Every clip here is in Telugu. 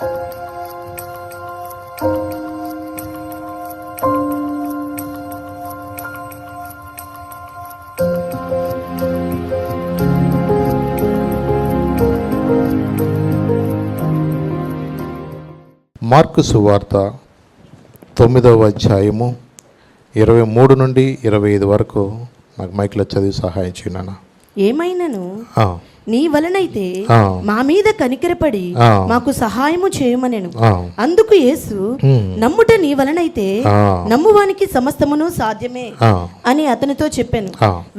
మార్కు సువార్త 9వ అధ్యాయము 23 నుండి 25 వరకు నాకు మైక్లో చదివి సహాయం చేయనా. ఏమైనను నీ వలనైతే మా మీద కనికరపడి మాకు సహాయము చేయమనెను. అందుకు యేసు, నమ్ముట నీ వలనైతే నమ్మువానికి సమస్తమును సాధ్యమే అని అతనితో చెప్పాను.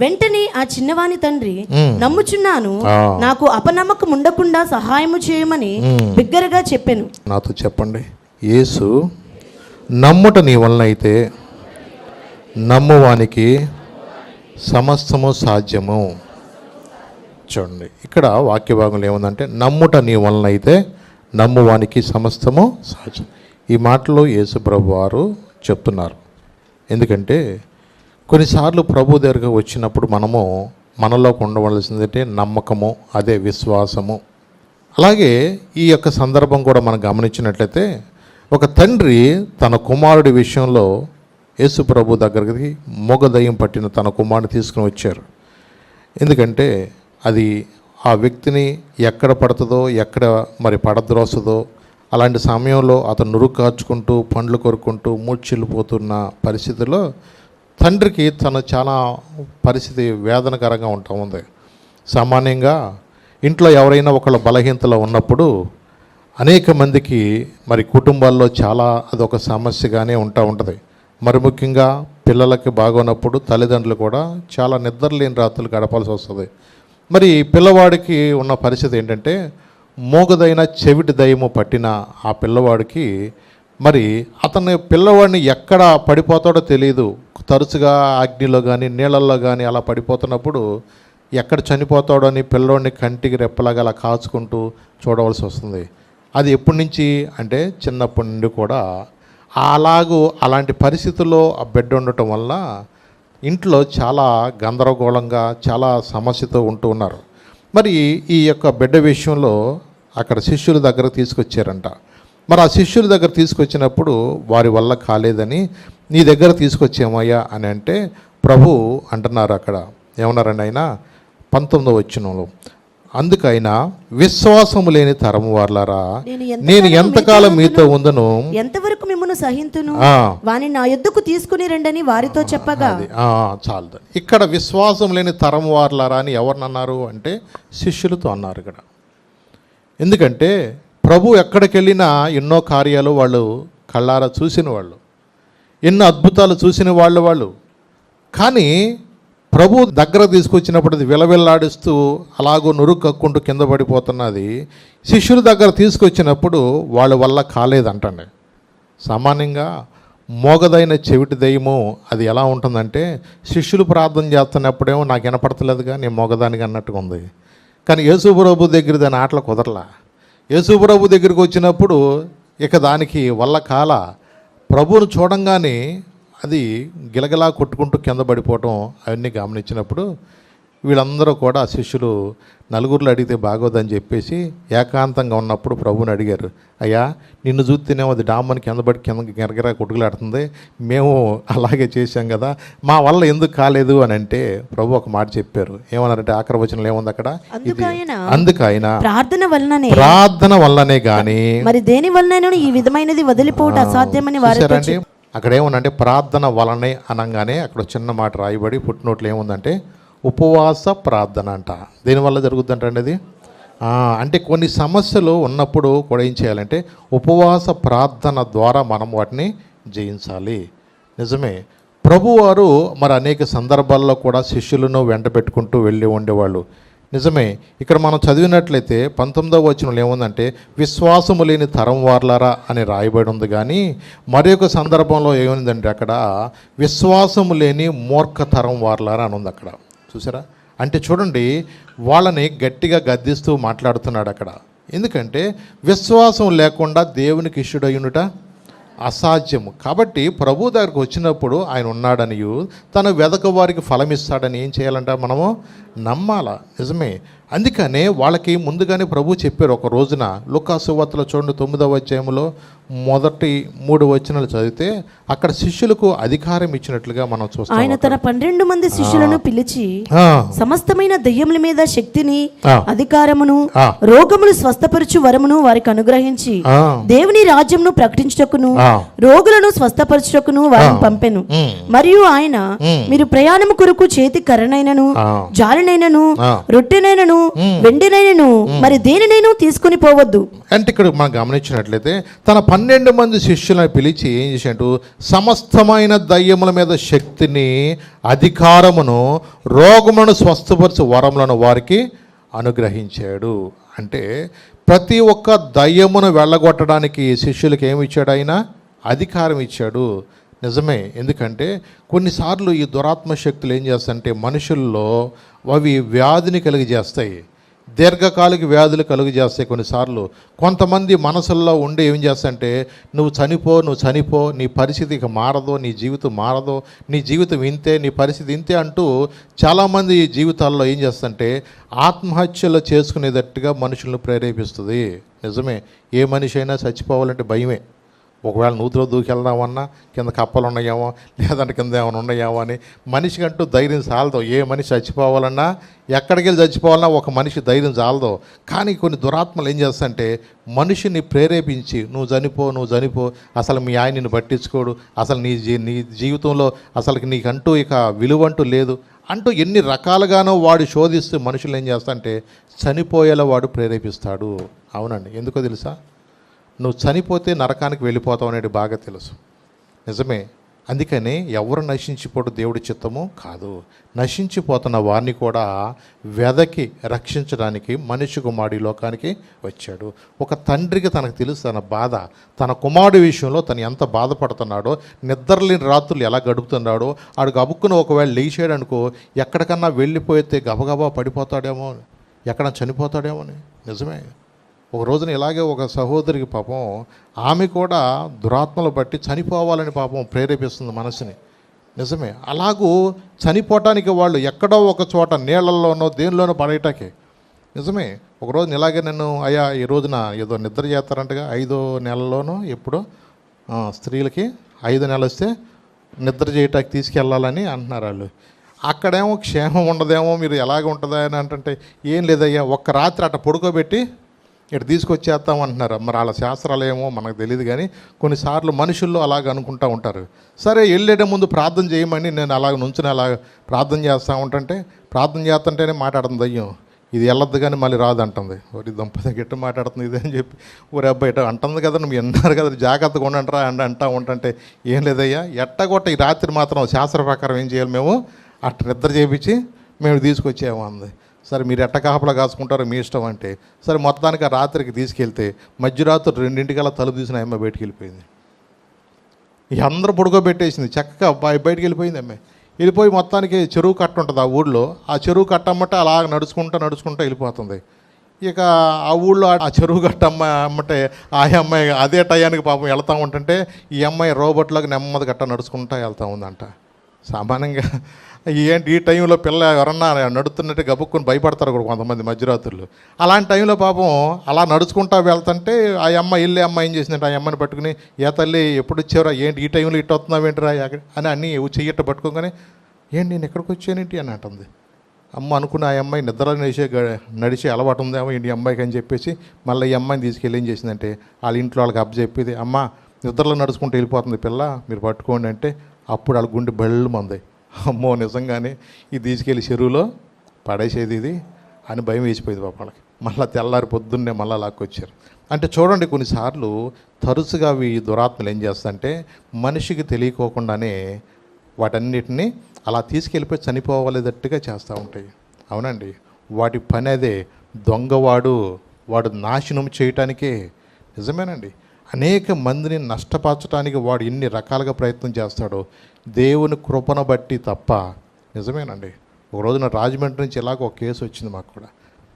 వెంటనే ఆ చిన్నవాని తండ్రి, నమ్ముచున్నాను, నాకు అపనమ్మకం ఉండకుండా సహాయము చేయమని బిగ్గరగా చెప్పాను. నాతో చెప్పండి, యేసు నమ్ముట నీ వలనైతే నమ్మువానికి సమస్తము సాధ్యము. చూడండి, ఇక్కడ వాక్య భాగంలో ఏముందంటే, నమ్ముట నీ వలన అయితే నమ్మువానికి సమస్తము సాధ్యం. ఈ మాటలో యేసు ప్రభు వారు చెప్తున్నారు. ఎందుకంటే కొన్నిసార్లు ప్రభు దగ్గరకు వచ్చినప్పుడు మనలో ఉండవలసిందంటే నమ్మకము, అదే విశ్వాసము. అలాగే ఈ యొక్క సందర్భం కూడా మనం గమనించినట్లయితే, ఒక తండ్రి తన కుమారుడి విషయంలో యేసు ప్రభు దగ్గరికి మూగదయ్యం పట్టిన తన కుమారుని తీసుకుని వచ్చారు. ఎందుకంటే అది ఆ వ్యక్తిని ఎక్కడ పడుతుందో, ఎక్కడ మరి పడద్రోస్తుందో, అలాంటి సమయంలో అతను నురుగు కాచుకుంటూ పండ్లు కొరుకుంటూ మూర్ఛిల్లిపోతున్న పరిస్థితిలో తండ్రికి చాలా పరిస్థితి వేదనకరంగా ఉంది. సామాన్యంగా ఇంట్లో ఎవరైనా ఒకళ్ళ బలహీనతలో ఉన్నప్పుడు అనేక మందికి మరి కుటుంబాల్లో అదొక సమస్యగానే ఉంటుంది. మరి ముఖ్యంగా పిల్లలకి బాగున్నప్పుడు తల్లిదండ్రులు కూడా చాలా నిద్రలేని రాత్రులు గడపాల్సి వస్తుంది. మరి పిల్లవాడికి ఉన్న పరిస్థితి ఏంటంటే, మోగదైన చెవిటి దయ్యము పట్టిన ఆ పిల్లవాడికి మరి పిల్లవాడిని ఎక్కడ పడిపోతాడో తెలియదు. తరచుగా అగ్నిలో కానీ నీళ్ళల్లో కానీ అలా పడిపోతున్నప్పుడు ఎక్కడ చనిపోతాడో అని పిల్లవాడిని కంటికి రెప్పలాగా అలా కాచుకుంటూ చూడవలసి వస్తుంది. అది ఎప్పటి నుంచి అంటే చిన్నప్పటి నుండి కూడా అలాంటి పరిస్థితుల్లో ఆ బిడ్డ ఉండటం వల్ల ఇంట్లో చాలా గందరగోళంగా చాలా సమస్యతో ఉంటూ ఉన్నారు. మరి ఈ యొక్క బిడ్డ విషయంలో అక్కడ శిష్యుల దగ్గర తీసుకొచ్చారంట. మరి ఆ శిష్యుల దగ్గర తీసుకొచ్చినప్పుడు వారి వల్ల కాలేదని నీ దగ్గర తీసుకొచ్చామయ్యా అని అంటే, ప్రభు అంటున్నారు అక్కడ ఏమన్నారండి ఆయన 19వ వచనంలో, అందుకైనా విశ్వాసము లేని తరము వారలారా, నేను ఎంతకాలం మీతో ఉందును, ఎంతవరకు మిమ్మును సహింతును, వాని నా యొద్దకు తీసుకుని రండని వారితో చెప్పగా. చాలు. ఇక్కడ విశ్వాసం లేని తరము వారలారా అని ఎవరినన్నారు అంటే శిష్యులతో అన్నారు ఇక్కడ. ఎందుకంటే ప్రభు ఎక్కడికి వెళ్ళినా ఎన్నో కార్యాలు వాళ్ళు కళ్ళారా చూసిన వాళ్ళు, ఎన్నో అద్భుతాలు చూసిన వాళ్ళు. కానీ ప్రభు దగ్గర తీసుకొచ్చినప్పుడు అది విలవిల్లాడిస్తూ అలాగూ నురుగు కక్కుంటూ కింద పడిపోతున్నది. శిష్యుల దగ్గర తీసుకొచ్చినప్పుడు వాళ్ళ వల్ల కాలేదంటండి. సామాన్యంగా మోగదైన చెవిటి దయ్యము అది ఎలా ఉంటుందంటే, శిష్యులు ప్రార్థన చేస్తున్నప్పుడేమో నాకు వినపడతలేదుగా, నేను మోగదానికి అన్నట్టుగా ఉంది. కానీ యేసుప్రభు దగ్గర దాని ఆటలు కుదరలా. యేసుప్రభు దగ్గరికి వచ్చినప్పుడు ఇక దానికి వల్ల కాల. ప్రభువును చూడంగానే అది గిలగలా కొట్టుకుంటూ కింద పడిపోవటం అవన్నీ గమనించినప్పుడు వీళ్ళందరూ కూడా శిష్యులు నలుగురిలో అడిగితే బాగోదని చెప్పేసి ఏకాంతంగా ఉన్నప్పుడు ప్రభువుని అడిగారు, అయ్యా నిన్ను చూస్తేనేమో అది డామ్మని కింద గిరగిరా కొట్టుకులాడుతుంది, మేము అలాగే చేశాం కదా, మా వల్ల ఎందుకు కాలేదు అని అంటే ప్రభు ఒక మాట చెప్పారు. ఏమన్నారంటే ఆఖరి వచనంలో ఏముంది అక్కడ, అందుకైన ప్రార్థన వల్లనే కానీ మరి దేని వలన ఈ విధమైనది వదిలిపోవడం అసాధ్యమని వారండి. అక్కడ ఏముందంటే ప్రార్థన వలనే అనగానే అక్కడ చిన్న మాట రాయబడి పుట్టినోట్లు ఏముందంటే ఉపవాస ప్రార్థన అంట. దీనివల్ల జరుగుతుందంటే అది అంటే కొన్ని సమస్యలు ఉన్నప్పుడు కూడా ఏం చేయాలంటే ఉపవాస ప్రార్థన ద్వారా మనం వాటిని జయించాలి. నిజమే, ప్రభువారు మరి అనేక సందర్భాల్లో కూడా శిష్యులను వెంట పెట్టుకుంటూ వెళ్ళి ఉండేవాళ్ళు. నిజమే, ఇక్కడ మనం చదివినట్లయితే 19వ వచనంలో ఏముందంటే విశ్వాసము లేని తరం వార్లారా అని రాయబడి ఉంది. కానీ మరి ఒక సందర్భంలో ఏముందంటే అక్కడ విశ్వాసము లేని మూర్ఖ తరం వార్లారా అని ఉంది అక్కడ. చూసారా? అంటే చూడండి, వాళ్ళని గట్టిగా గద్దిస్తూ మాట్లాడుతున్నాడు అక్కడ. ఎందుకంటే విశ్వాసం లేకుండా దేవునికి ఇష్టుడయ్యునుట అసాధ్యము. కాబట్టి ప్రభు దగ్గరకు వచ్చినప్పుడు ఆయన ఉన్నాడనియు తన వెదక వారికి ఫలం ఇస్తాడని ఏం చేయాలంట, మనము నమ్మాల. నిజమే, అందుకనే వాళ్ళకి ముందుగానే ప్రభు చెప్పారు. ఒక రోజున లూకాసు సువార్తలో చూడండి 9వ అధ్యాయంలో మొదటి 3 వచనాలు చదివితే అక్కడ శిష్యులకు అధికారం ఇచ్చినట్లుగా మనం చూస్తాం. ఆయన తన 12 మంది శిష్యులను పిలిచి సమస్తమైన దెయ్యముల మీద శక్తిని అధికారమును రోగములు స్వస్థపరచు వరమును వారికి అనుగ్రహించి దేవుని రాజ్యంను ప్రకటించుటకును రోగులను స్వస్థపరచుటకును వారిని పంపెను. మరియు ఆయన మీరు ప్రయాణము కొరకు చేతి కర్రనైనను జాలినైనను రొట్టెనైనను వెండినైనను మరి దేనినైనా తీసుకుని పోవద్దు. అంటే ఇక్కడ మనం గమనించినట్లయితే తన 12 మంది శిష్యులను పిలిచి ఏం చేసినట్టు సమస్తమైన దయ్యముల మీద శక్తిని అధికారమును రోగములను స్వస్థపరచు వరములను వారికి అనుగ్రహించాడు. అంటే ప్రతి ఒక్క దయ్యమును వెళ్ళగొట్టడానికి శిష్యులకు ఏమి ఇచ్చాడు? ఆయన అధికారం ఇచ్చాడు. నిజమే. ఎందుకంటే కొన్నిసార్లు ఈ దురాత్మ శక్తులు ఏం చేస్తాయంటే మనుషుల్లో అవి వ్యాధిని కలిగజేస్తాయి, దీర్ఘకాలిక వ్యాధులు కలుగజేస్తాయి. కొన్నిసార్లు కొంతమంది మనసుల్లో ఉండి ఏం చేస్తాయంటే నువ్వు చనిపో, నీ పరిస్థితి ఇక మారదు, నీ జీవితం మారదు, నీ జీవితం ఇంతే, నీ పరిస్థితి ఇంతే అంటూ చాలామంది జీవితాల్లో ఏం చేస్తారంటే ఆత్మహత్యలు చేసుకునేటట్టుగా మనుషులను ప్రేరేపిస్తుంది. నిజమే. ఏ మనిషి అయినా చచ్చిపోవాలంటే భయమే. ఒకవేళ నూతిలో దూకెళ్దామన్నా కింద కప్పలు ఉన్నాయేమో, లేదంటే కింద ఏమైనా ఉన్నాయేమో అని మనిషికంటూ ధైర్యం చాలదు. ఏ మనిషి చచ్చిపోవాలన్నా, ఎక్కడికి వెళ్ళి చచ్చిపోవాలన్నా ఒక మనిషి ధైర్యం చాలదు. కానీ కొన్ని దురాత్మలు ఏం చేస్తాయంటే మనిషిని ప్రేరేపించి నువ్వు చనిపో, అసలు మీ ఆయన నిన్ను పట్టించుకోడు, అసలు నీ జీవితంలో అసలుకి నీకంటూ ఇక విలువంటూ లేదు అంటూ ఎన్ని రకాలుగానో వాడు శోధిస్తూ మనుషులు ఏం చేస్తారంటే చనిపోయేలా వాడు ప్రేరేపిస్తాడు. అవునండి. ఎందుకో తెలుసా? నువ్వు చనిపోతే నరకానికి వెళ్ళిపోతావు అనేది బాగా తెలుసు. నిజమే. అందుకని ఎవరు నశించిపోవడం దేవుడి చిత్తము కాదు. నశించిపోతున్న వారిని కూడా వెదకి రక్షించడానికి మనిషి కుమారుడు ఈ లోకానికి వచ్చాడు. ఒక తండ్రికి తనకు తెలుసు తన బాధ, తన కుమారుడి విషయంలో తను ఎంత బాధపడుతున్నాడో, నిద్రలేని రాత్రులు ఎలా గడుపుతున్నాడో. ఆడు గబుక్కును ఒకవేళ లేచాడు అనుకో, ఎక్కడికన్నా వెళ్ళిపోతే గబగబా పడిపోతాడేమో, ఎక్కడ చనిపోతాడేమో అని. నిజమే. ఒక రోజున ఇలాగే ఒక సహోదరికి పాపం ఆమె కూడా దురాత్మలు బట్టి చనిపోవాలని పాపం ప్రేరేపిస్తుంది మనసుని. నిజమే. అలాగూ చనిపోవటానికి వాళ్ళు ఎక్కడో ఒక చోట నీళ్ళల్లోనో దేనిలోనో పడేయటాకే. నిజమే. ఒకరోజు ఇలాగే నన్ను అయ్యా ఈ రోజున ఏదో నిద్ర చేస్తారంటగా 5వ నెలలోనో ఎప్పుడో స్త్రీలకి 5 నెలలు వస్తే నిద్ర చేయటానికి తీసుకెళ్ళాలని అంటున్నారు వాళ్ళు. అక్కడేమో క్షేమం ఉండదేమో, మీరు ఎలాగ ఉంటుందా అని అంటే ఏం లేదయ్యా, ఒక్క రాత్రి అట్ట పడుకోబెట్టి ఇక్కడ తీసుకొచ్చేస్తామంటున్నారు. మరి వాళ్ళ శాస్త్రాలు ఏమో మనకు తెలియదు, కానీ కొన్నిసార్లు మనుషుల్లో అలాగ అనుకుంటూ ఉంటారు. సరే వెళ్ళేట ముందు ప్రార్థన చేయమని నేను అలాగ నుంచుని అలాగ ప్రార్థన చేస్తూ ఉంటుంటే ప్రార్థన చేస్తుంటేనే మాట్లాడుతుంది దయ్యం, ఇది వెళ్ళొద్దు కానీ మళ్ళీ రాదంటుంది. ఒకటి దంపతి గిట్ట మాట్లాడుతుంది ఇది అని చెప్పి ఊరి అబ్బాయి ఇట అంటుంది కదా, నువ్వు విన్నారు కదా, జాగ్రత్తగా ఉండంటారా అని అంటూ ఉంటుంటే ఏం లేదయ్యా, ఎట్టగొట్ట ఈ రాత్రి మాత్రం శాస్త్ర ప్రకారం ఏం చేయాలి, మేము అట్ట నిద్ర చేయించి మేము తీసుకొచ్చాము అంది. సరే మీరు ఎట్ట కాపలా కాసుకుంటారో మీ ఇష్టం అంటే సరే మొత్తానికి ఆ రాత్రికి తీసుకెళ్తే మధ్యరాత్రి 2 తలుపు తీసిన అమ్మ బయటికి వెళ్ళిపోయింది. ఇక అందరూ పడుకోబెట్టేసింది, చక్కగా బయటికి వెళ్ళిపోయింది. అమ్మాయి వెళ్ళిపోయి మొత్తానికి చెరువు కట్ట ఉంటుంది ఆ ఊళ్ళో, ఆ చెరువు కట్టమ్మటే అలా నడుచుకుంటూ వెళ్ళిపోతుంది. ఇక ఆ ఊళ్ళో ఆ చెరువు కట్ట అమ్మటే ఆ అమ్మాయి అదే టయానికి పాపం వెళ్తూ ఉంటుంటే ఈ అమ్మాయి రోబోట్లాగా నెమ్మది గట్ట నడుచుకుంటూ వెళ్తూ ఉందంట. సామాన్యంగా ఏంటి ఈ టైంలో పిల్ల ఎవరన్నా నడుతున్నట్టు గబుక్కుని భయపడతారు కూడా కొంతమంది మధ్యరాత్రులు. అలాంటి టైంలో పాపం అలా నడుచుకుంటా వెళ్తుంటే ఆ అమ్మ వెళ్ళే అమ్మ ఏం చేసిందంటే ఆ అమ్మని పట్టుకుని, ఏ తల్లి ఎప్పుడు వచ్చావురా, ఏంటి ఈ టైంలో ఇటు వస్తున్నావు ఏంటిరా అని అన్నీ చెయ్యట్టు పట్టుకోగానే ఏంటి నేను ఎక్కడికి వచ్చానేంటి అని అంటుంది. అమ్మ అనుకున్న ఆ అమ్మాయి నిద్ర నడిచే అలవాటు ఉందేమో ఈ అమ్మాయికి అని చెప్పేసి మళ్ళీ ఈ అమ్మాయిని తీసుకెళ్ళి ఏం చేసిందంటే వాళ్ళ ఇంట్లో వాళ్ళకి అప్ప చెప్పేది, అమ్మ నిద్రలో నడుచుకుంటూ వెళ్ళిపోతుంది పిల్ల, మీరు పట్టుకోండి అంటే అప్పుడు వాళ్ళ గుండె బళ్ళు మంది, అమ్మో నిజంగానే ఇది తీసుకెళ్ళి చెరువులో పడేసేది ఇది అని భయం వేసిపోయింది పాప వాళ్ళకి. మళ్ళీ తెల్లారి పొద్దున్నే మళ్ళీ లాక్కొచ్చారు. అంటే చూడండి కొన్నిసార్లు తరచుగా ఈ దురాత్మలు ఏం చేస్తాయంటే మనిషికి తెలియకోకుండానే వాటన్నిటిని అలా తీసుకెళ్ళిపోయి చనిపోవాలేదట్టుగా చేస్తూ ఉంటాయి. అవునండి. వాటి పని అదే. దొంగవాడు నాశనం చేయటానికే. నిజమేనండి. అనేక మందిని నష్టపరచడానికి వాడు ఎన్ని రకాలుగా ప్రయత్నం చేస్తాడో దేవుని కృపను బట్టి తప్ప. నిజమేనండి. ఒక రోజున రాజమండ్రి నుంచి ఇలాగ ఒక కేసు వచ్చింది మాకు కూడా.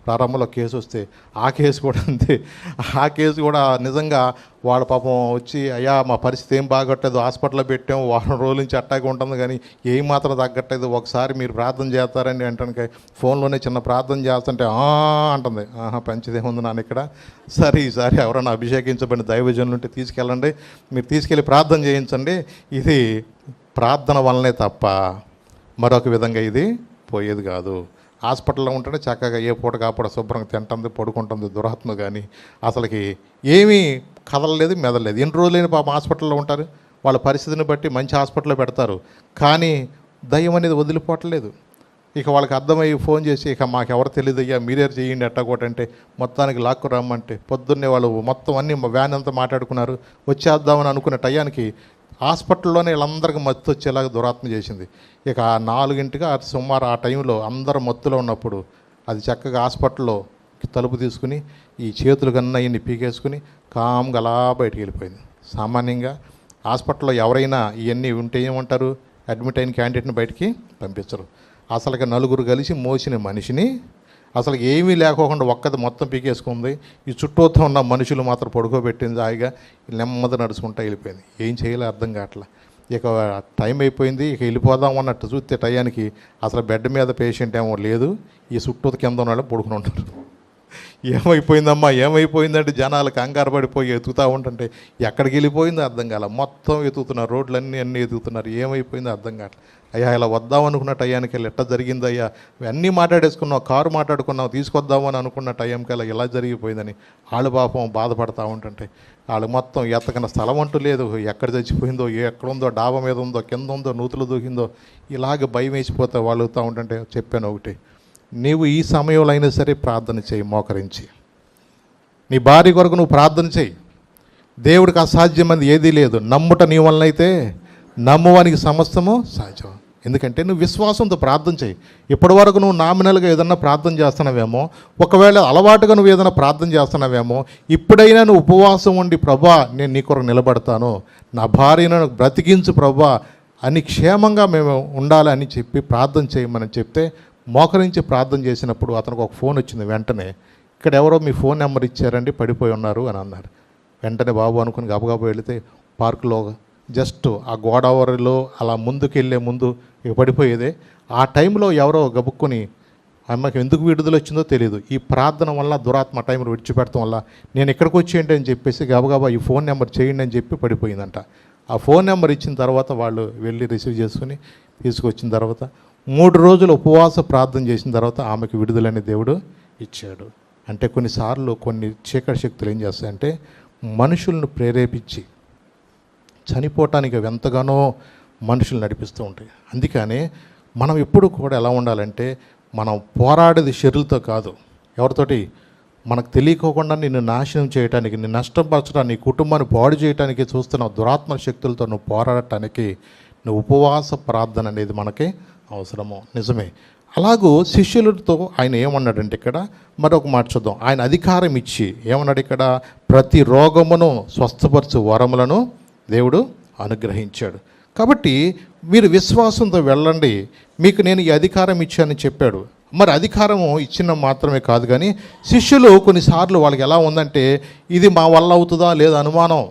ప్రారంభంలో కేసు వస్తే ఆ కేసు కూడా అంతే. ఆ కేసు కూడా నిజంగా వాళ్ళ పాపం వచ్చి, అయ్యా మా పరిస్థితి ఏం బాగట్టలేదు, హాస్పిటల్లో పెట్టాం, వారం రోజుల నుంచి అట్టాగే ఉంటుంది కానీ ఏం మాత్రం తగ్గట్లేదు, ఒకసారి మీరు ప్రార్థన చేస్తారని అంటే ఫోన్లోనే చిన్న ప్రార్థన చేస్తుంటే అంటుంది. పంచిదేముంది నాన్న ఇక్కడ, సరే ఈసారి ఎవరైనా అభిషేకించబడిన దైవజనులు ఉంటే తీసుకెళ్ళండి, మీరు తీసుకెళ్ళి ప్రార్థన చేయించండి, ఇది ప్రార్థన వల్లనే తప్ప మరొక విధంగా ఇది పోయేది కాదు. హాస్పిటల్లో ఉంటేనే చక్కగా ఏ పూట కాపూట శుభ్రంగా తింటుంది, పడుకుంటుంది దురాత్మ, కానీ అసలుకి ఏమీ కదలలేదు, మెదలలేదు. ఎన్ని రోజులైన పాపం హాస్పిటల్లో ఉంటారు, వాళ్ళ పరిస్థితిని బట్టి మంచి హాస్పిటల్లో పెడతారు, కానీ దయ్యం అనేది వదిలిపోవట్లేదు. ఇక వాళ్ళకి అర్థమయ్యి ఫోన్ చేసి, ఇక మాకెవరు తెలియదు అయ్యా మీరే చేయండి ఎట్టగొట్టంటే మొత్తానికి లాక్కు రమ్మంటే పొద్దున్నే వాళ్ళు మొత్తం అన్నీ వ్యాన్ అంతా మాట్లాడుకున్నారు, వచ్చేద్దామని అనుకునే టయానికి హాస్పిటల్లోనే వీళ్ళందరికీ మత్తు వచ్చేలాగా దురాత్మ చేసింది. ఇక 4 సుమారు ఆ టైంలో అందరూ మత్తులో ఉన్నప్పుడు అది చక్కగా హాస్పిటల్లో తలుపు తీసుకుని ఈ చేతులు కన్నా ఇన్ని పీకేసుకుని కామ్గా అలా బయటికి వెళ్ళిపోయింది. సామాన్యంగా హాస్పిటల్లో ఎవరైనా ఇవన్నీ ఉంటే ఏమంటారు, అడ్మిట్ అయిన క్యాండిడేట్ని బయటికి పంపించరు. అసలుకి 4 కలిసి మోసిన మనిషిని అసలు ఏమీ లేకోకుండా ఒక్కది మొత్తం పీకేసుకుంది. ఈ చుట్టూతో ఉన్న మనుషులు మాత్రం పడుకోబెట్టింది, హాయిగా నెమ్మది నడుచుకుంటూ వెళ్ళిపోయింది. ఏం చేయాలో అర్థం కావట్లా. ఇక టైం అయిపోయింది, ఇక వెళ్ళిపోదాం అన్నట్టు చూస్తే టయానికి అసలు బెడ్ మీద పేషెంట్ ఏమో లేదు, ఈ చుట్టూ కింద ఉన్నాడు పడుకుని ఉంటారు. ఏమైపోయిందమ్మా ఏమైపోయిందంటే జనాలు కంగారు పడిపోయి ఎతుకుతూ ఉంటుంటే ఎక్కడికి వెళ్ళిపోయిందో అర్థం కాల. మొత్తం ఎతుకుతున్నారు, రోడ్లన్నీ ఎతుకుతున్నారు, ఏమైపోయిందో అర్థం కావట్లేదు. అయ్యా ఇలా వద్దాం అనుకున్న టయానికి వెళ్ళి ఎట్లా జరిగింది అయ్యా, అన్నీ మాట్లాడేసుకున్నావు, కారు మాట్లాడుకున్నావు, తీసుకొద్దామని అనుకున్న టైంకి అలా ఇలా జరిగిపోయిందని వాళ్ళు పాపం బాధపడతా ఉంటుంటే వాళ్ళు మొత్తం ఎత్తకన్న స్థలం అంటూ లేదు, ఎక్కడ చచ్చిపోయిందో, ఎక్కడుందో, డాబా మీద ఉందో, కింద ఉందో, నూతులు దూకిందో, ఇలాగ భయం వేసిపోతా వాళ్ళు అవుతూ ఉంటుంటే చెప్పాను ఒకటి, నీవు ఈ సమయంలో అయినా సరే ప్రార్థన చేయి, మోకరించి నీ భార్య కొరకు నువ్వు ప్రార్థన చేయి. దేవుడికి అసాధ్యమైనది ఏదీ లేదు. నమ్ముట నీ వలన అయితే నమ్మువానికి సమస్తము సాధ్యం. ఎందుకంటే నువ్వు విశ్వాసంతో ప్రార్థన చేయి. ఇప్పటి వరకు నువ్వు నామినల్గా ఏదన్నా ప్రార్థన చేస్తున్నావేమో, ఒకవేళ అలవాటుగా నువ్వు ఏదైనా ప్రార్థన చేస్తున్నావేమో, ఇప్పుడైనా నువ్వు ఉపవాసం ఉండి ప్రభా నేను నీ కొరకు నిలబడతాను, నా భార్యను బ్రతికించు ప్రభా అని క్షేమంగా మేము ఉండాలి అని చెప్పి ప్రార్థన చేయమని చెప్తే మోకరించి ప్రార్థన చేసినప్పుడు అతనికి ఒక ఫోన్ వచ్చింది. వెంటనే ఇక్కడ ఎవరో మీ ఫోన్ నెంబర్ ఇచ్చారండి, పడిపోయి ఉన్నారు అని అన్నారు. వెంటనే బాబు అనుకుని గబగబా వెళితే పార్కులో జస్ట్ ఆ గోదావరిలో అలా ముందుకెళ్ళే ముందు ఇక పడిపోయేదే. ఆ టైంలో ఎవరో గబుక్కుని అమ్మకి ఎందుకు విడుదల వచ్చిందో తెలియదు, ఈ ప్రార్థన వల్ల దురాత్మ టైంలో విడిచిపెడతాం వల్ల నేను ఇక్కడికి వచ్చేయండి అని చెప్పేసి గబగబా ఈ ఫోన్ నెంబర్ చేయండి అని చెప్పి పడిపోయిందంట. ఆ ఫోన్ నెంబర్ ఇచ్చిన తర్వాత వాళ్ళు వెళ్ళి రిసీవ్ చేసుకుని తీసుకొచ్చిన తర్వాత 3 రోజులు ఉపవాస ప్రార్థన చేసిన తర్వాత ఆమెకు విడుదలని దేవుడు ఇచ్చాడు. అంటే కొన్నిసార్లు కొన్ని చీకటి శక్తులు ఏం చేస్తాయంటే మనుషులను ప్రేరేపించి చనిపోవటానికి ఎంతగానో మనుషులు నడిపిస్తూ ఉంటాయి. అందుకని మనం ఎప్పుడు కూడా ఎలా ఉండాలంటే మనం పోరాడేది శరీరంతో కాదు, ఎవరితోటి మనకు తెలియకోకుండా నిన్ను నాశనం చేయడానికి, నిన్ను నష్టపరచడానికి, నీ కుటుంబాన్ని పాడు చేయడానికి చూస్తున్న దురాత్మ శక్తులతో నువ్వు పోరాడటానికి నువ్వు ఉపవాస ప్రార్థన అనేది మనకి అవసరము. నిజమే. అలాగూ శిష్యులతో ఆయన ఏమన్నాడంటే ఇక్కడ మరొక మాట చూద్దాం. ఆయన అధికారం ఇచ్చి ఏమన్నాడు ఇక్కడ, ప్రతి రోగమును స్వస్థపరచు వరములను దేవుడు అనుగ్రహించాడు. కాబట్టి మీరు విశ్వాసంతో వెళ్ళండి, మీకు నేను ఈ అధికారం ఇచ్చానని చెప్పాడు. మరి అధికారము ఇచ్చిన మాత్రమే కాదు, కానీ శిష్యులు కొన్నిసార్లు వాళ్ళకి ఎలా ఉందంటే ఇది మా వల్ల అవుతుందా లేదా అనుమానం.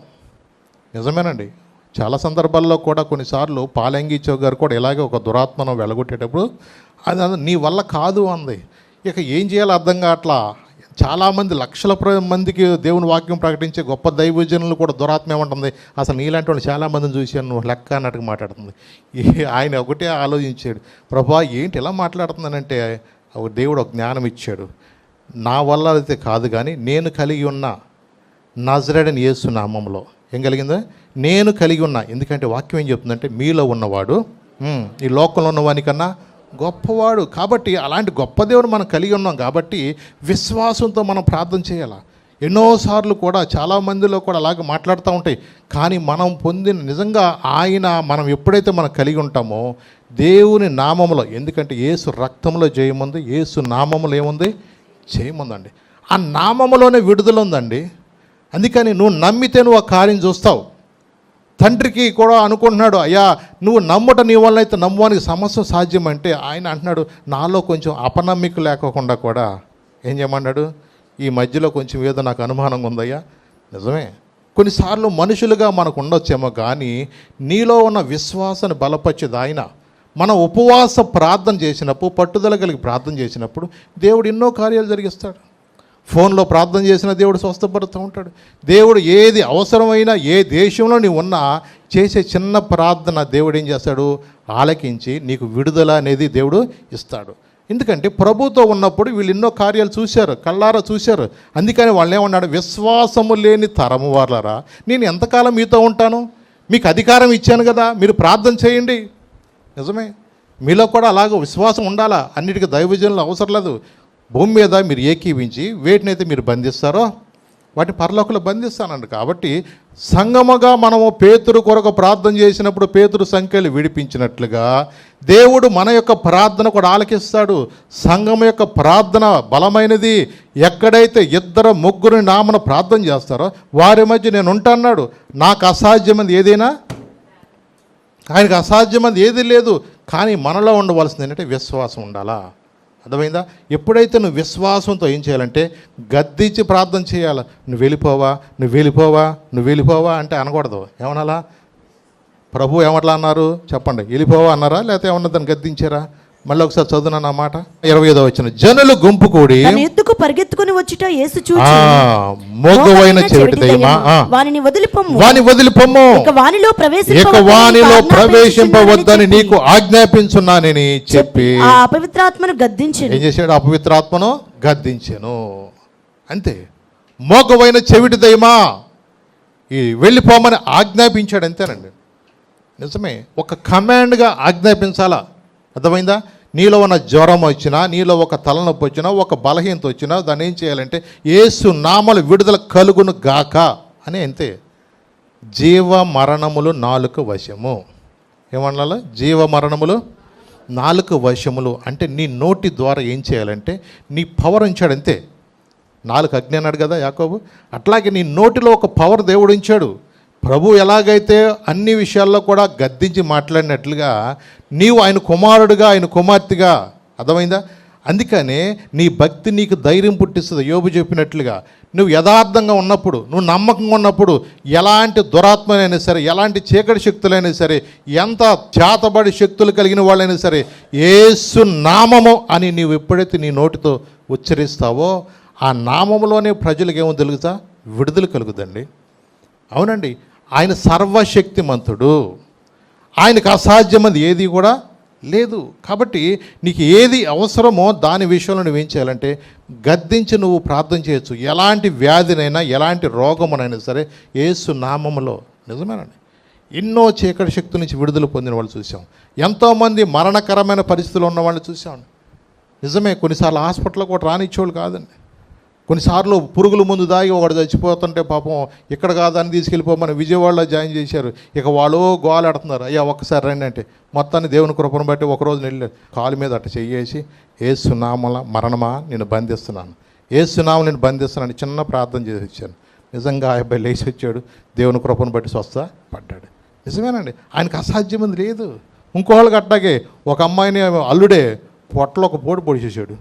నిజమేనండి, చాలా సందర్భాల్లో కూడా కొన్నిసార్లు పాలంగిచో గారు కూడా ఇలాగే ఒక దురాత్మను వెళ్ళగొట్టేటప్పుడు అది నీ వల్ల కాదు అంది. ఇక ఏం చేయాలో అర్థం కావట్లా. చాలామంది లక్షల మందికి దేవుని వాక్యం ప్రకటించే గొప్ప దైవజనులు కూడా దురాత్మ ఏమంటుంది, అసలు నీలాంటి వాళ్ళు చాలామందిని చూశాను నువ్వు లెక్క అన్నట్టుగా మాట్లాడుతుంది. ఆయన ఒకటే ఆలోచించాడు, ప్రభా ఏంటి ఇలా మాట్లాడుతున్నానంటే దేవుడు ఒక జ్ఞానం ఇచ్చాడు. నా వల్ల అయితే కాదు, కానీ నేను కలిగి ఉన్న నజరేయుడైన యేసు నామములో ఏం కలిగిందా, నేను కలిగి ఉన్నా. ఎందుకంటే వాక్యం ఏం చెప్తుందంటే మీలో ఉన్నవాడు ఈ లోకంలో ఉన్నవానికన్నా గొప్పవాడు. కాబట్టి అలాంటి గొప్ప దేవుడు మనం కలిగి ఉన్నాం కాబట్టి విశ్వాసంతో మనం ప్రార్థన చేయాలి. ఎన్నోసార్లు కూడా చాలామందిలో కూడా అలాగే మాట్లాడుతూ ఉంటాయి, కానీ మనం పొందిన నిజంగా ఆయన మనం ఎప్పుడైతే మనం కలిగి ఉంటామో దేవుని నామములో, ఎందుకంటే యేసు రక్తంలో జయముంది, యేసు నామములో ఏముంది, జయముందండి. ఆ నామములోనే విడుదల ఉందండి. అందుకని నువ్వు నమ్మితే నువ్వు ఆ కార్యం చూస్తావు. తండ్రికి కూడా అనుకుంటున్నాడు, అయ్యా నువ్వు నమ్ముట నీ వల్ల అయితే నమ్మువానికి సమస్య సాధ్యం అంటే ఆయన అంటున్నాడు నాలో కొంచెం అపనమ్మిక లేకోకుండా కూడా ఏం చేయమన్నాడు? ఈ మధ్యలో కొంచెం ఏదో నాకు అనుమానంగా ఉందయ్యా. నిజమే, కొన్నిసార్లు మనుషులుగా మనకు ఉండొచ్చేమో, కానీ నీలో ఉన్న విశ్వాసాన్ని బలపరిచేది ఆయన. మనం ఉపవాస ప్రార్థన చేసినప్పుడు, పట్టుదల కలిగి ప్రార్థన చేసినప్పుడు దేవుడు ఎన్నో కార్యాలు జరిగిస్తాడు. ఫోన్లో ప్రార్థన చేసిన దేవుడు స్వస్థపడుతూ ఉంటాడు. దేవుడు ఏది అవసరమైనా, ఏ దేశంలో నీవు ఉన్నా చేసే చిన్న ప్రార్థన దేవుడు ఏం చేస్తాడు? ఆలకించి నీకు విడుదల అనేది దేవుడు ఇస్తాడు. ఎందుకంటే ప్రభుతో ఉన్నప్పుడు వీళ్ళు ఎన్నో కార్యాలు చూశారు, కళ్ళారా చూశారు. అందుకని వాళ్ళు ఏమన్నాడు? విశ్వాసము లేని తరము వాళ్ళరా, నేను ఎంతకాలం మీతో ఉంటాను? మీకు అధికారం ఇచ్చాను కదా, మీరు ప్రార్థన చేయండి. నిజమే, మీలో కూడా అలాగ విశ్వాసం ఉండాలా. అన్నిటికీ దైవజనులు అవసరం లేదు. భూమి మీద మీరు ఏకీవించి వేటినైతే మీరు బంధిస్తారో వాటిని పరలోకంలో బంధిస్తానండి. కాబట్టి సంగముగా మనము పేతురు కొరకు ప్రార్థన చేసినప్పుడు పేతురు సంఖ్యలు విడిపించినట్లుగా దేవుడు మన యొక్క ప్రార్థన కూడా ఆలకిస్తాడు. సంఘం యొక్క ప్రార్థన బలమైనది. ఎక్కడైతే 2-3 నామన ప్రార్థన చేస్తారో వారి మధ్య నేను ఉంటాన్నాడు. నాకు అసాధ్యమైనది ఏదైనా, ఆయనకు అసాధ్యమైనది ఏది లేదు. కానీ మనలో ఉండవలసింది ఏంటంటే విశ్వాసం ఉండాలా. అర్థమైందా? ఎప్పుడైతే నువ్వు విశ్వాసంతో ఏం చేయాలంటే గద్దించి ప్రార్థన చేయాలి. నువ్వు వెళ్ళిపోవా, నువ్వు వెళ్ళిపోవా, నువ్వు వెళ్ళిపోవా అంటే అనకూడదు. ఏమనాలా? ప్రభు ఏమట్లా అన్నారు చెప్పండి? వెళ్ళిపోవా అన్నారా, లేకపోతే ఏమన్నా దాన్ని గద్దించారా? మళ్ళీ ఒకసారి చదువునా మాట. 25వ వచనం. జనులు గుంపు కూడి ఎత్తుకు పరిగెత్తుకుని వచ్చుట యేసు చూచి, మోగవైన చెవిటి దయ్యమా, వానిని వదిలిపొమ్ము, వాని వదిలిపొమ్ము, ఇక వానిలో ప్రవేశింపవద్దని నీకు ఆజ్ఞాపించున్నానని చెప్పి ఆ అపవిత్రాత్మను గద్దించెను. ఏం చేశాడు? అపవిత్రాత్మను గద్దించెను. అంతే. మోగవైన చెవిటి దయ్యమా, ఈ వెళ్ళిపోమని ఆజ్ఞాపించాడు. అంతేనండి. నిజమే, ఒక కమాండ్గా ఆజ్ఞాపించాలా. అర్థమైందా? నీలో ఉన్న జ్వరం వచ్చినా, నీలో ఒక తలనొప్పి వచ్చినా, ఒక బలహీనత వచ్చినా దాన్ని ఏం చేయాలంటే యేసు నామములో విడుదల కలుగును గాక అని. అంతే. జీవ మరణములు నాలుక వశము. ఏమన్నా? జీవ మరణములు నాలుక వశములు అంటే నీ నోటి ద్వారా ఏం చేయాలంటే నీ పవర్ ఉంచాడు. అంతే. నాలుక అగ్ని అన్నాడు కదా యాకోబు. అట్లాగే నీ నోటిలో ఒక పవర్ దేవుడు ఉంచాడు. ప్రభు ఎలాగైతే అన్ని విషయాల్లో కూడా గద్దించి మాట్లాడినట్లుగా నీవు ఆయన కుమారుడుగా, ఆయన కుమార్తెగా. అర్థమైందా? అందుకనే నీ భక్తి నీకు ధైర్యం పుట్టిస్తుంది. యోబు చెప్పినట్లుగా నువ్వు యథార్థంగా ఉన్నప్పుడు, నువ్వు నమ్మకంగా ఉన్నప్పుడు, ఎలాంటి దురాత్మలైనా సరే, ఎలాంటి చీకటి శక్తులైనా సరే, ఎంత చేతబడి శక్తులు కలిగిన వాళ్ళైనా సరే, యేసు నామము అని నీవు ఎప్పుడైతే నీ నోటితో ఉచ్చరిస్తావో ఆ నామములోనే ప్రజలకు ఏమో తెలుగుతా? విడుదల కలుగుదండి. అవునండి. ఆయన సర్వశక్తిమంతుడు. ఆయనకు అసాధ్యమైనది ఏది కూడా లేదు. కాబట్టి నీకు ఏది అవసరమో దాని విషయంలో నువ్వేం చేయాలంటే గద్దించి నువ్వు ప్రార్థన చేయొచ్చు. ఎలాంటి వ్యాధినైనా, ఎలాంటి రోగమునైనా సరే యేసు నామములో. నిజమేనండి. ఎన్నో చీకటి శక్తి నుంచి విడుదల పొందిన వాళ్ళు చూసాం. ఎంతోమంది మరణకరమైన పరిస్థితులు ఉన్న వాళ్ళు చూసాం. నిజమే, కొన్నిసార్లు హాస్పిటల్లో కూడా రానిచ్చేవాళ్ళు కాదండి. కొన్నిసార్లు పురుగుల ముందు దాగి ఒకడు చచ్చిపోతుంటే పాపం ఇక్కడ కాదని తీసుకెళ్ళిపోమని విజయవాడలో జాయిన్ చేశారు. ఇక వాళ్ళు గోలాడుతున్నారు, అయ్యా ఒక్కసారి రండి అంటే మొత్తాన్ని దేవుని కృపను బట్టి ఒకరోజు వెళ్ళారు. కాలు మీద అట్ట చెయ్యేసి యేసు నామముల మరణమా నేను బంధిస్తున్నాను, యేసు నామమున నేను బంధిస్తున్నాను చిన్న ప్రార్థన చేసి వచ్చాను. నిజంగా ఆ అబ్బాయి లేచి వచ్చాడు. దేవుని కృపను బట్టి స్వస్థ పడ్డాడు. నిజమేనండి. ఆయనకు అసాధ్యమైంది లేదు. ఇంకోళ్ళకి అట్లాగే ఒక అమ్మాయిని అల్లుడే పొట్టలో ఒక పోటు పొడిచేసాడు.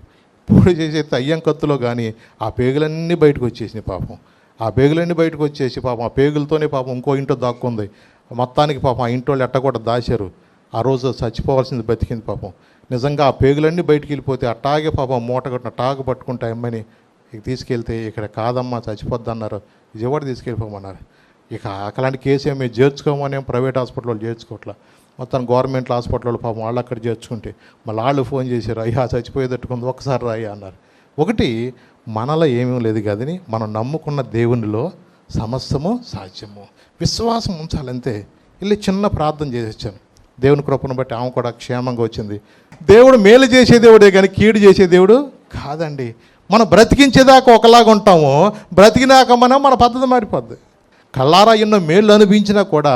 పూడి చేసేస్తే అయ్యం కత్తులో కానీ ఆ పేగులన్నీ బయటకు వచ్చేసినాయి పాపం. ఆ పేగులన్నీ బయటకు వచ్చేసి పాపం ఆ పేగులతోనే పాపం ఇంకో ఇంట్లో దాక్కుంది. మొత్తానికి పాపం ఆ ఇంట్లో ఎట్ట కూడా దాచారు. ఆ రోజు చచ్చిపోవాల్సింది బతికింది పాపం. నిజంగా ఆ పేగులన్నీ బయటికి వెళ్ళిపోతే అట్టాగే పాపం మూట కట్టిన టాగు పట్టుకుంటే అమ్మని ఇక తీసుకెళ్తే ఇక్కడ కాదమ్మా చచ్చిపోద్ది అన్నారు. విజయవాడ తీసుకెళ్ళిపోమన్నారు. ఇక అలాంటి కేసు ఏమి చేర్చుకోమని ప్రైవేట్ హాస్పిటల్లో చేర్చుకోవట్లా. మొత్తం గవర్నమెంట్ హాస్పిటల్లో పాపం వాళ్ళు అక్కడ చేర్చుకుంటే మళ్ళీ వాళ్ళు ఫోన్ చేశారు, అయ్యా చచ్చిపోయేటట్టుకుంది ఒకసారి రాయ్యా అన్నారు. ఒకటి మనలో ఏమీ లేదు కదని మనం నమ్ముకున్న దేవునిలో సమస్తము సాధ్యము. విశ్వాసం ఉంచాలంతే. వెళ్ళి చిన్న ప్రార్థన చేసి వచ్చాను. దేవుని కృపను బట్టి ఆమె కూడా క్షేమంగా వచ్చింది. దేవుడు మేలు చేసే దేవుడే కానీ కీడు చేసే దేవుడు కాదండి. మనం బ్రతికించేదాకా ఒకలాగా ఉంటాము, బ్రతికినాక మన పద్ధతి మారిపోద్ది. కళ్ళారా ఎన్నో మేళ్ళు అనిపించినా కూడా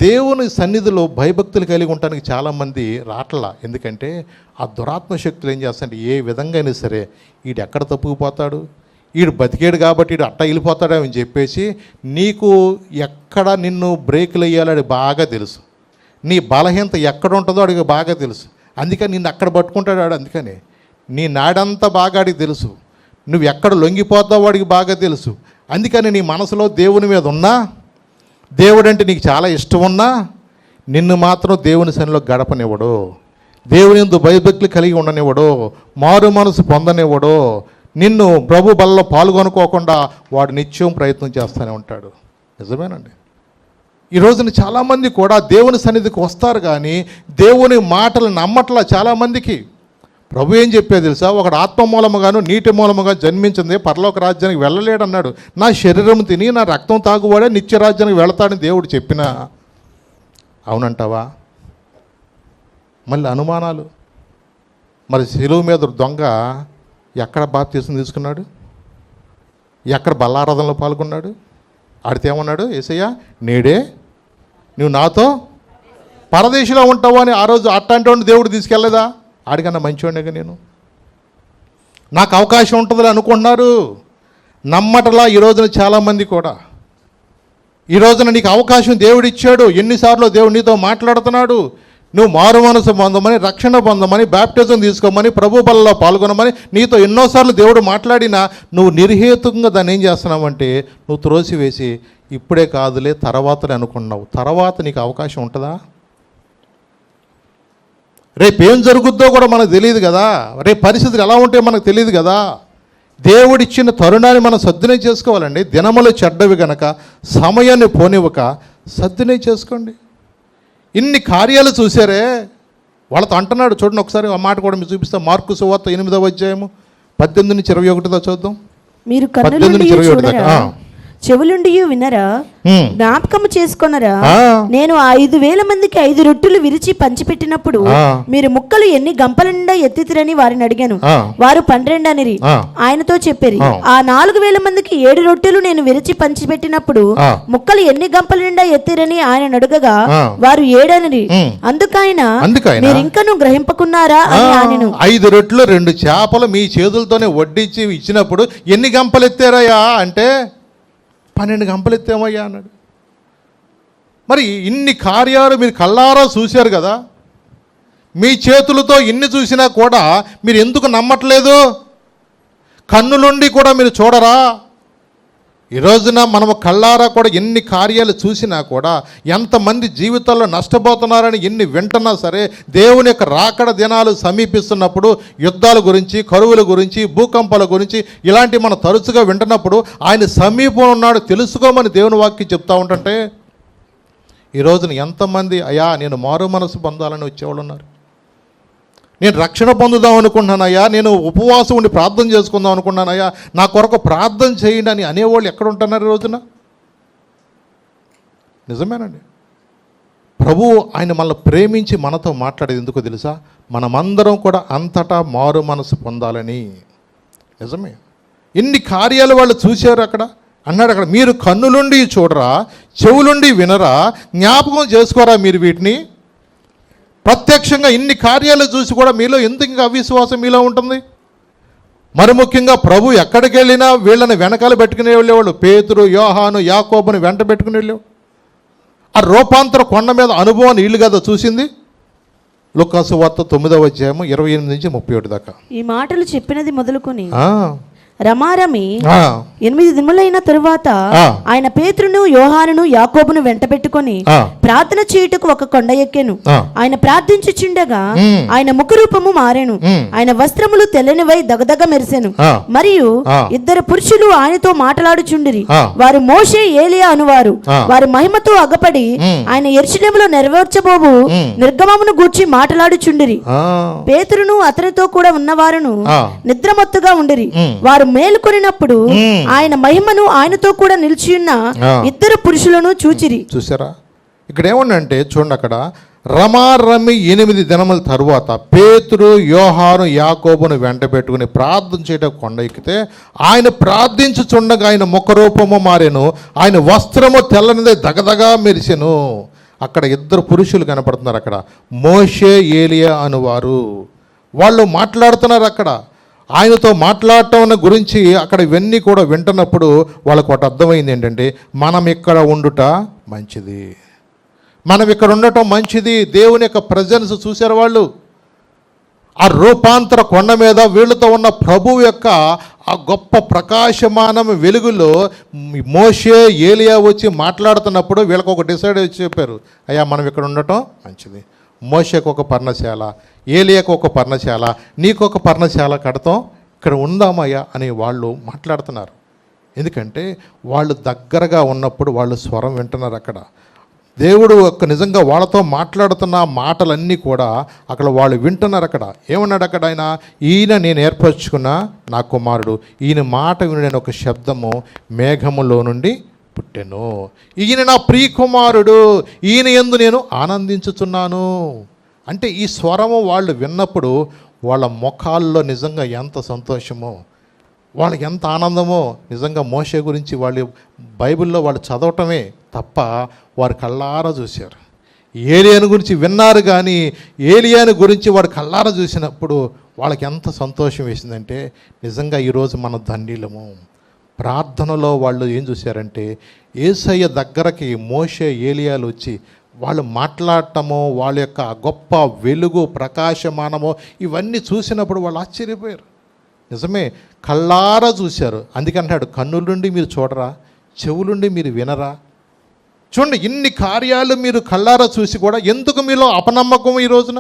దేవుని సన్నిధిలో భయభక్తులు కలిగి ఉండటానికి చాలామంది రాట్లా. ఎందుకంటే ఆ దురాత్మ శక్తులు ఏం చేస్తాయంటే ఏ విధంగా అయినా సరే వీడు ఎక్కడ తప్పుకుపోతాడు, వీడు బతికేడు కాబట్టి వీడు అట్ట వెళ్ళిపోతాడని చెప్పేసి నీకు ఎక్కడ నిన్ను బ్రేకులు వేయాలని బాగా తెలుసు. నీ బలహీనత ఎక్కడ ఉంటుందో అడిగి బాగా తెలుసు. అందుకని నిన్ను అక్కడ పట్టుకుంటాడు వాడు. అందుకని నీ నాడంతా బాగా అడిగి తెలుసు. నువ్వు ఎక్కడ లొంగిపోతావు వాడికి బాగా తెలుసు. అందుకని నీ మనసులో దేవుని మీద ఉన్నా, దేవుడంటే నీకు చాలా ఇష్టం ఉన్నా, నిన్ను మాత్రం దేవుని సన్నిధిలో గడపనివ్వడు, దేవుని యందు భయభక్తులు కలిగి ఉండనివ్వడు, మారు మనసు పొందనివ్వడు. నిన్ను ప్రభు బలలో పాల్గొనుకోకుండా వాడు నిత్యం ప్రయత్నం చేస్తూనే ఉంటాడు. నిజమేనండి. ఈ రోజున చాలామంది కూడా దేవుని సన్నిధికి వస్తారు కానీ దేవుని మాటలు నమ్మట్లా చాలామందికి. ప్రభు ఏం చెప్పేది తెలుసా? ఒకడు ఆత్మ మూలముగాను నీటి మూలముగా జన్మించింది పరలోక రాజ్యానికి వెళ్ళలేడు అన్నాడు. నా శరీరం తిని నా రక్తం తాగువాడే నిత్య రాజ్యానికి వెళతాడని దేవుడు చెప్పినా అవునంటావా? మళ్ళీ అనుమానాలు. మరి శిలువ మీద దొంగ ఎక్కడ బాప్తీసం తీసుకున్నాడు? ఎక్కడ బల్లారాధనలో పాల్గొన్నాడు? ఆడితే ఏమన్నాడు? యేసయ్య నేడే నువ్వు నాతో పరదేశంలో ఉంటావు అని ఆ రోజు అట్లాంటి వాడిని దేవుడు తీసుకెళ్ళలేదా? ఆడికన్నా మంచివాడిగా నేను, నాకు అవకాశం ఉంటుందని అనుకుంటున్నారు. నమ్మటలా ఈ రోజున చాలామంది కూడా. ఈ రోజున నీకు అవకాశం దేవుడు ఇచ్చాడు. ఎన్నిసార్లు దేవుడు నీతో మాట్లాడుతున్నాడు. నువ్వు మారు మనసు పొందమని, రక్షణ పొందమని, బ్యాప్టిజం తీసుకోమని, ప్రభు బలలో పాల్గొనమని నీతో ఎన్నోసార్లు దేవుడు మాట్లాడినా నువ్వు నిర్హేతుకంగా దాన్ని ఏం చేస్తున్నావంటే నువ్వు త్రోసివేసి ఇప్పుడే కాదులే తర్వాతనే అనుకున్నావు. తర్వాత నీకు అవకాశం ఉంటుందా? రేపు ఏం జరుగుద్దో కూడా మనకు తెలియదు కదా. రేపు పరిస్థితులు ఎలా ఉంటే మనకు తెలియదు కదా. దేవుడిచ్చిన తరుణాన్ని మనం సద్వినియోగం చేసుకోవాలండి. దినములు చెడ్డవి గనక సమయాన్ని పోనివ్వక సద్వినియోగం చేసుకోండి. ఇన్ని కార్యాలు చూసారే, వాళ్ళతో అంటున్నాడు. చూడండి ఒకసారి ఆ మాట కూడా మీరు చూపిస్తాం. మార్కు సువార్త 8వ అధ్యాయము 18-21 చూద్దాం. మీరు కన్నులుండి చూడరా, చెవులుండి వినరా, జ్ఞాపకము చేసుకొనరా, నేను 5,000 మందికి 5 రొట్టెలు విరిచి పంచిపెట్టినప్పుడు మీరు ముక్కలు ఎన్ని గంపల నిండా ఎత్తితిరని వారిని అడిగాను. వారు 12 అనిరి. ఆయనతో చెప్పారు, ఆ 4,000 మందికి 7 రొట్టెలు నేను విరిచి పంచిపెట్టినప్పుడు ముక్కలు ఎన్ని గంపల నిండా ఎత్తిరని ఆయన అడగగా వారు 7 అనిరి. అందుకైనా మీరు ఇంకను గ్రహింపకున్నారా అని ఆయనను. 5 రొట్టెలు 2 చేపలు మీ చేతులతోనే వడ్డించి ఇచ్చినప్పుడు ఎన్ని గంపలు ఎత్తారయ్యా అంటే 12 గంపలు ఎత్తామయ్యా అన్నాడు. మరి ఇన్ని కార్యాలు మీరు కళ్ళారా చూశారు కదా. మీ చేతులతో ఇన్ని చూసినా కూడా మీరు ఎందుకు నమ్మట్లేదు? కన్నులుండి కూడా మీరు చూడరా? ఈ రోజున మనము కళ్ళారా కూడా ఎన్ని కార్యాలు చూసినా కూడా ఎంతమంది జీవితాల్లో నష్టపోతున్నారని ఎన్ని వింటున్నా సరే, దేవుని యొక్క రాకడ దినాలు సమీపిస్తున్నప్పుడు యుద్ధాల గురించి, కరువుల గురించి, భూకంపాల గురించి ఇలాంటివి మనం తరచుగా వింటున్నప్పుడు ఆయన సమీపంలో ఉన్నాడు తెలుసుకోమని దేవుని వాక్యం చెప్తా ఉంటుంటే, ఈ రోజున ఎంతమంది అయ్యా నేను మారు మనసు పొందాలని వచ్చేవాళ్ళు ఉన్నారు. నేను రక్షణ పొందుదాం అనుకుంటున్నానయ్యా, నేను ఉపవాసం ఉండి ప్రార్థన చేసుకుందాం అనుకున్నానయ్యా, నా కొరకు ప్రార్థన చేయండి అని అనేవాళ్ళు ఎక్కడ ఉంటున్నారు ఈ రోజున? నిజమేనండి. ప్రభువు ఆయన మనల్ని ప్రేమించి మనతో మాట్లాడేది ఎందుకో తెలుసా? మనమందరం కూడా అంతటా మారు మనసు పొందాలని. నిజమే. ఎన్ని కార్యాలు వాళ్ళు చూశారు అక్కడ. అన్నాడు అక్కడ, మీరు కన్నులుండి చూడరా, చెవులుండి వినరా, జ్ఞాపకం చేసుకోరా మీరు వీటిని. ప్రత్యక్షంగా ఇన్ని కార్యాలు చూసి కూడా మీలో ఎందుకు ఇంకా అవిశ్వాసం మీలో ఉంటుంది? మరి ముఖ్యంగా ప్రభు ఎక్కడికి వెళ్ళినా వీళ్ళని వెనకాల పెట్టుకుని వెళ్ళేవాళ్ళు. పేతురు, యోహాను, యాకోబుని వెంట పెట్టుకుని వెళ్ళేవాళ్ళు. ఆ రూపాంతర కొండ మీద అనుభవం వీళ్ళు కదా చూసింది. లూకాసు వార్త 9వ అధ్యాయము 28-31 దాకా ఈ మాటలు చెప్పినది మొదలుకొని రమారమి 8 దినములైన తరువాత ఆయన పేతురును, యోహానును, యాకోబును వెంట పెట్టుకొని ప్రార్థన చేయుటకు ఒక కొండ ఎక్కెను. ఆయన ప్రార్థించుచుండగా ఆయన ముఖరూపము మారెను. ఆయన వస్త్రములు తెల్లనివై దగదగ మెరిసెను. మరియు 2 పురుషులు ఆయనతో మాట్లాడుచుండిరి. వారు మోషే, ఏలియా అనువారు. వారి మహిమతో అగపడి ఆయన యెరూషలేములో నెరవేర్చబోవు నిర్గమమును గూర్చి మాట్లాడుచుండిరి. పేతురును అతనితో కూడా ఉన్నవారును నిద్రమత్తుగా ఉండిరి. వారు మేలుకొనినప్పుడు ఆయన మహిమను ఆయనతో కూడా నిలిచియున్న 2 పురుషులను చూచిరి. చూసారా? ఇక్కడ ఏమన్నంటే చూడండి, అక్కడ రమారమి 8 దినముల తరువాత పేతురు, యోహాను, యాకోబును వెంట పెట్టుకుని ప్రార్థన చేయడం కొండ ఎక్కితే ఆయన ప్రార్థించుచుండగా ఆయన ముఖరూపము మారెను. ఆయన వస్త్రము తెల్లనిదే దగదగా మెరిసెను. అక్కడ 2 పురుషులు కనపడుతున్నారు. అక్కడ మోషే, ఏలియా అనువారు. వాళ్ళు మాట్లాడుతున్నారు. అక్కడ ఆయనతో మాట్లాడటం గురించి అక్కడ ఇవన్నీ కూడా వింటున్నప్పుడు వాళ్ళకు ఒకటి అర్థమైంది ఏంటంటే, మనం ఇక్కడ ఉండుట మంచిది, మనం ఇక్కడ ఉండటం మంచిది. దేవుని యొక్క ప్రజెన్స్ చూశారు వాళ్ళు. ఆ రూపాంతర కొండ మీద వీళ్ళతో ఉన్న ప్రభువు యొక్క ఆ గొప్ప ప్రకాశమానం వెలుగులో మోషే ఏలియా వచ్చి మాట్లాడుతున్నప్పుడు వీళ్ళకి ఒక డిసైడ్ వచ్చి చెప్పారు, అయ్యా మనం ఇక్కడ ఉండటం మంచిది, మోషేకు ఒక పర్ణశాల, ఏలియాకు ఒక పర్ణశాల, నీకు ఒక పర్ణశాల కడతాం, ఇక్కడ ఉందామయ్యా అని వాళ్ళు మాట్లాడుతున్నారు. ఎందుకంటే వాళ్ళు దగ్గరగా ఉన్నప్పుడు వాళ్ళు స్వరం వింటున్నారు. అక్కడ దేవుడు యొక్క నిజంగా వాళ్ళతో మాట్లాడుతున్న మాటలన్నీ కూడా అక్కడ వాళ్ళు వింటున్నారు. అక్కడ ఏమన్నాడు అక్కడ ఆయన, ఈయన నేను ఏర్పరచుకున్న నా కుమారుడు, ఈయన మాట వినని ఒక శబ్దము మేఘములో నుండి పుట్టెను, ఈయన నా ప్రియ కుమారుడు, ఈయన యందు నేను ఆనందించుతున్నాను. అంటే ఈ స్వరము వాళ్ళు విన్నప్పుడు వాళ్ళ ముఖాల్లో నిజంగా ఎంత సంతోషమో, వాళ్ళకి ఎంత ఆనందమో. నిజంగా మోషే గురించి వాళ్ళు బైబిల్లో వాళ్ళు చదవటమే తప్ప వారు కళ్ళారా చూశారు. ఏలియాను గురించి విన్నారు కానీ ఏలియాను గురించి వాడు కళ్ళారా చూసినప్పుడు వాళ్ళకి ఎంత సంతోషం వేసిందంటే, నిజంగా ఈరోజు మన ధన్యులము. ప్రార్థనలో వాళ్ళు ఏం చూశారంటే, యేసయ్య దగ్గరకి మోషే ఏలియాలు వచ్చి వాళ్ళు మాట్లాడటము, వాళ్ళ యొక్క గొప్ప వెలుగు ప్రకాశమానము ఇవన్నీ చూసినప్పుడు వాళ్ళు ఆశ్చర్యపోయారు. నిజమే, కళ్ళారా చూశారు. అందుకంటాడు, కన్నులుండి మీరు చూడరా, చెవులుండి మీరు వినరా. చూడండి, ఇన్ని కార్యాలు మీరు కళ్ళారా చూసి కూడా ఎందుకు మీలో అపనమ్మకం ఈ రోజున?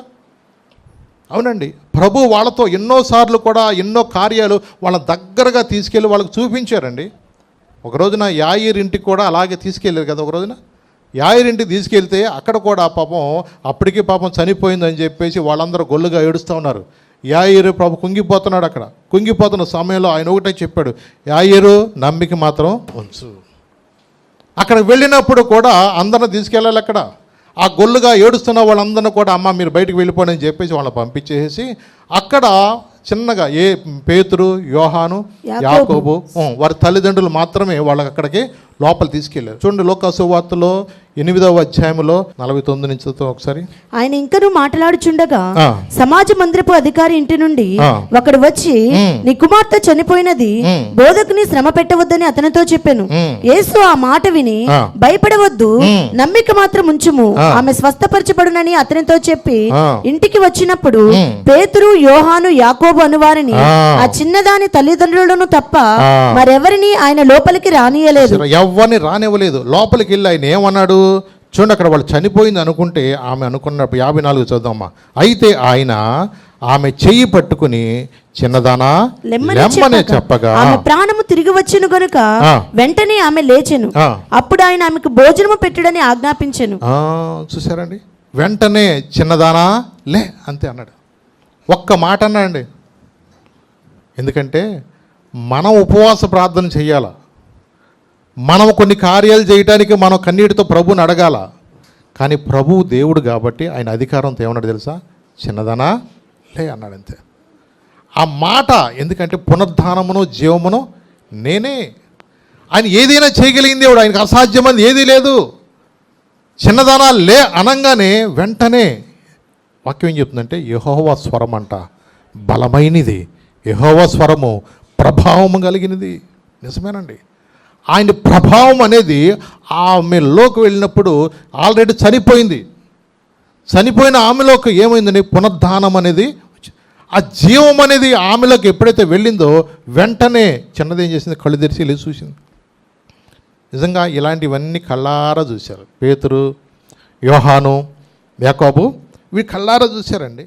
అవునండి, ప్రభు వాళ్ళతో ఎన్నోసార్లు కూడా ఎన్నో కార్యాలు వాళ్ళ దగ్గరగా తీసుకెళ్ళి వాళ్ళకి చూపించారండి. ఒక రోజున యాయిర్ ఇంటికి కూడా అలాగే తీసుకెళ్ళారు కదా. ఒక రోజున యాయిర్ ఇంటికి తీసుకెళ్తే అక్కడ కూడా పాపం అప్పటికి పాపం చనిపోయిందని చెప్పేసి వాళ్ళందరూ గొల్లుగా ఏడుస్తూ ఉన్నారు. యాయిరు ప్రభు కుంగిపోతున్నాడు. అక్కడ కుంగిపోతున్న సమయంలో ఆయన ఒకటే చెప్పాడు, యాయిరు నమ్మిక మాత్రం ఉంచు. అక్కడికి వెళ్ళినప్పుడు కూడా అందరిని తీసుకెళ్ళాలి. అక్కడ ఆ గొల్లుగా ఏడుస్తున్న వాళ్ళందరినీ కూడా, అమ్మ మీరు బయటికి వెళ్ళిపోండి అని చెప్పేసి వాళ్ళని పంపించేసి అక్కడ చిన్నగా పేతురు, యోహాను, యాకోబు వారి తల్లిదండ్రులు మాత్రమే వాళ్ళకి అక్కడికి లోపల తీసుకెళ్ళారు. చూడండి, లోకా సువార్తలో 8వ అధ్యాయంలో 49 నుంచి ఒకసారి. ఆయన ఇంకనూ మాట్లాడుచుండగా సమాజ మందిరపు అధికారి ఇంటి నుండి ఒకడు వచ్చి, నీ కుమార్తె చనిపోయినది, బోధకుని శ్రమ పెట్టవద్దని అతనితో చెప్పాను. యేసు ఆ మాట విని, భయపడవద్దు, నమ్మిక మాత్రం ఉంచుము, ఆమె స్వస్థపరచబడునని అతనితో చెప్పి ఇంటికి వచ్చినప్పుడు పేతురు, యోహాను, యాకోబు అనువారిని ఆ చిన్నదాని తల్లిదండ్రులను తప్ప మరెవరిని ఆయన లోపలికి రానియలేదు. ఎవరిని రానివ్వలేదు. లోపలికి వెళ్ళి ఆయన ఏమన్నాడు చూడండి, అక్కడ వాళ్ళు చనిపోయింది అనుకుంటే ఆమె అనుకున్నప్పుడు 54 చదువుదామా. అయితే ఆయన ఆమె చెయ్యి పట్టుకుని, చిన్నదానా లెమ్మనే చెప్పగా ఆమె ప్రాణము తిరిగి వచ్చెను గనుక వెంటనే ఆమె లేచెను. అప్పుడు ఆయన ఆమెకు భోజనము పెట్టుడని ఆజ్ఞాపించెను. చూసారండి, వెంటనే చిన్నదానా లే అంతే అన్నాడు. ఒక్క మాట అన్నాడండి. ఎందుకంటే మనం ఉపవాస ప్రార్థన చెయ్యాల, మనం కొన్ని కార్యాలు చేయటానికి మనం కన్నీటితో ప్రభువుని అడగాల. కానీ ప్రభువు దేవుడు కాబట్టి ఆయన అధికారంతో ఏమన్నాడు తెలుసా, చిన్నదనా లే అన్నాడు అంతే. ఆ మాట ఎందుకంటే పునరుద్ధానమును జీవమును నేనే. ఆయన ఏదైనా చేయగలిగింది దేవుడు, ఆయనకు అసాధ్యమైనది ఏదీ లేదు. చిన్నదనా లే అనగానే వెంటనే వాక్యం ఏం చెప్తుందంటే, యెహోవా స్వరం అంట బలమైనది, యెహోవా స్వరము ప్రభావము కలిగినది. నిజమేనండి, ఆయన ప్రభావం అనేది ఆమెలోకి వెళ్ళినప్పుడు ఆల్రెడీ చనిపోయింది. చనిపోయిన ఆమెలోకి ఏమైందండి, పునరుద్ధానం అనేది, ఆ జీవం అనేది ఆమెలోకి ఎప్పుడైతే వెళ్ళిందో వెంటనే చిన్నది ఏం చేసింది, కళ్ళు తెరిచి లేచి చూసింది. నిజంగా ఇలాంటివన్నీ కళ్ళారా చూశారు. పేతురు, యోహాను, యాకోబు వీళ్ళు కళ్ళారా చూశారండి.